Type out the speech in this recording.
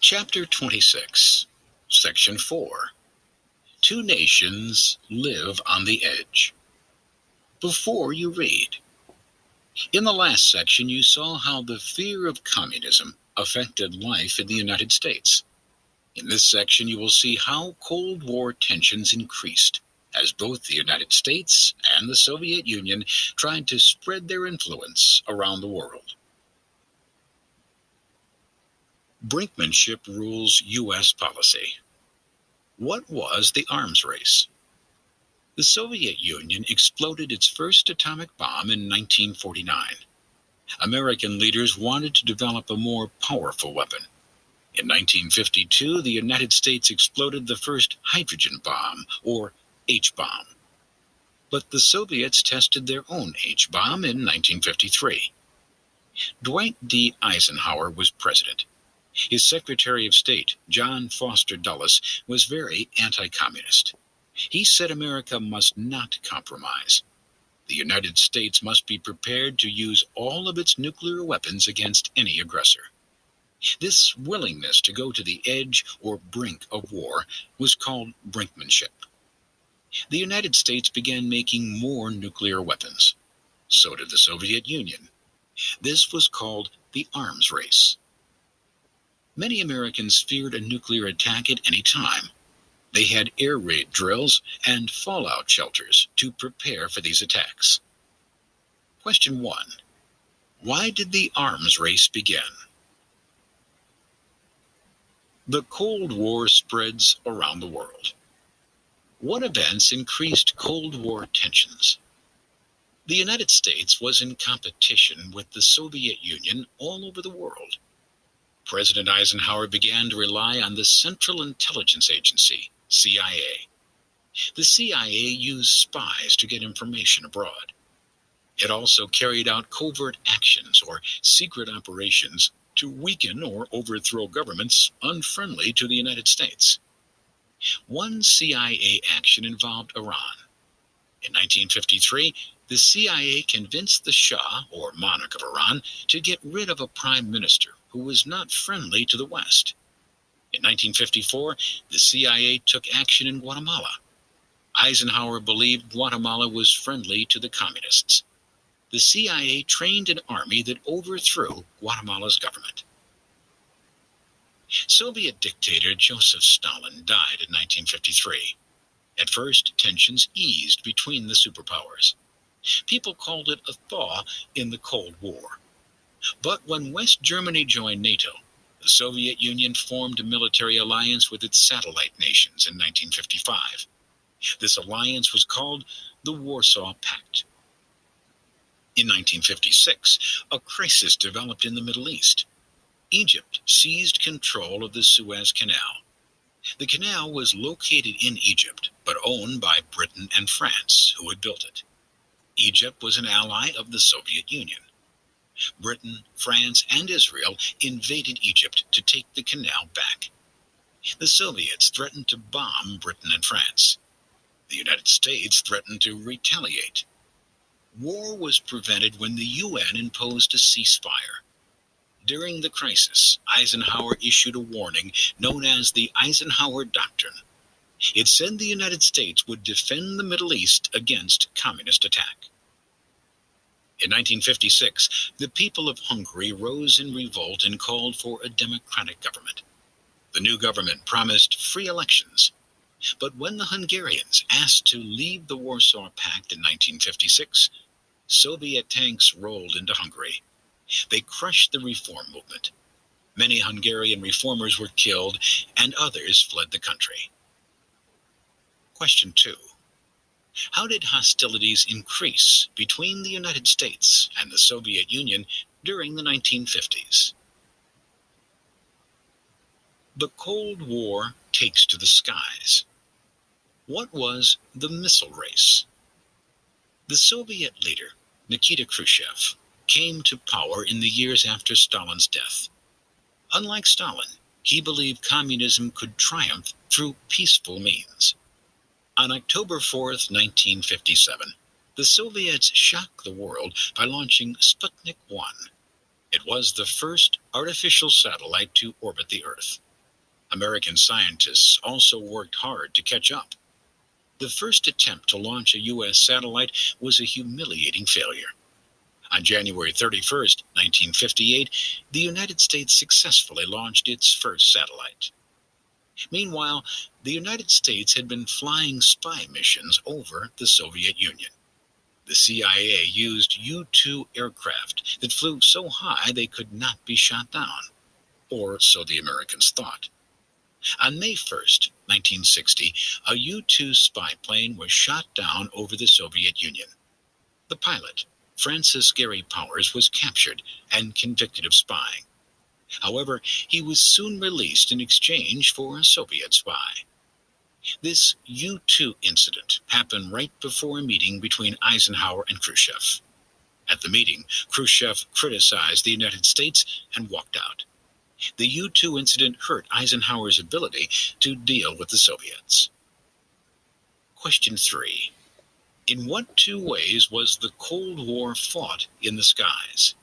Chapter 26, Section 4. Two Nations Live on the Edge. Before you read, in the last section you saw how the fear of communism affected life in the United States. In this section you will see how Cold War tensions increased as both the United States and the Soviet Union tried to spread their influence around the world. Brinkmanship rules U.S. policy. What was the arms race? The Soviet Union exploded its first atomic bomb in 1949. American leaders wanted to develop a more powerful weapon. In 1952, the United States exploded the first hydrogen bomb, or H-bomb. But the Soviets tested their own H-bomb in 1953. Dwight D. Eisenhower was president. His Secretary of State, John Foster Dulles, was very anti-communist. He said America must not compromise. The United States must be prepared to use all of its nuclear weapons against any aggressor. This willingness to go to the edge or brink of war was called brinkmanship. The United States began making more nuclear weapons. So did the Soviet Union. This was called the arms race. Many Americans feared a nuclear attack at any time. They had air raid drills and fallout shelters to prepare for these attacks. Question 1. Why did the arms race begin? The Cold War spreads around the world. What events increased Cold War tensions? The United States was in competition with the Soviet Union all over the world. President Eisenhower began to rely on the Central Intelligence Agency, CIA. The CIA used spies to get information abroad. It also carried out covert actions or secret operations to weaken or overthrow governments unfriendly to the United States. One CIA action involved Iran. In 1953, the CIA convinced the Shah, or monarch of Iran, to get rid of a prime minister who was not friendly to the West. In 1954, the CIA took action in Guatemala. Eisenhower believed Guatemala was friendly to the communists. The CIA trained an army that overthrew Guatemala's government. Soviet dictator Joseph Stalin died in 1953. At first, tensions eased between the superpowers. People called it a thaw in the Cold War. But when West Germany joined NATO, the Soviet Union formed a military alliance with its satellite nations in 1955. This alliance was called the Warsaw Pact. In 1956, a crisis developed in the Middle East. Egypt seized control of the Suez Canal. The canal was located in Egypt, but owned by Britain and France, who had built it. Egypt was an ally of the Soviet Union. Britain, France, and Israel invaded Egypt to take the canal back. The Soviets threatened to bomb Britain and France. The United States threatened to retaliate. War was prevented when the UN imposed a ceasefire. During the crisis, Eisenhower issued a warning known as the Eisenhower Doctrine. It said the United States would defend the Middle East against communist attack. In 1956, the people of Hungary rose in revolt and called for a democratic government. The new government promised free elections. But when the Hungarians asked to leave the Warsaw Pact in 1956, Soviet tanks rolled into Hungary. They crushed the reform movement. Many Hungarian reformers were killed, and others fled the country. Question 2. How did hostilities increase between the United States and the Soviet Union during the 1950s? The Cold War takes to the skies. What was the missile race? The Soviet leader, Nikita Khrushchev, came to power in the years after Stalin's death. Unlike Stalin, he believed communism could triumph through peaceful means. On October 4, 1957, the Soviets shocked the world by launching Sputnik 1. It was the first artificial satellite to orbit the Earth. American scientists also worked hard to catch up. The first attempt to launch a U.S. satellite was a humiliating failure. On January 31st, 1958, the United States successfully launched its first satellite. Meanwhile, the United States had been flying spy missions over the Soviet Union. The CIA used U-2 aircraft that flew so high they could not be shot down, or so the Americans thought. On May 1st, 1960, a U-2 spy plane was shot down over the Soviet Union. The pilot, Francis Gary Powers, was captured and convicted of spying. However, he was soon released in exchange for a Soviet spy. This U-2 incident happened right before a meeting between Eisenhower and Khrushchev. At the meeting, Khrushchev criticized the United States and walked out. The U-2 incident hurt Eisenhower's ability to deal with the Soviets. Question 3. In what two ways was the Cold War fought in the skies?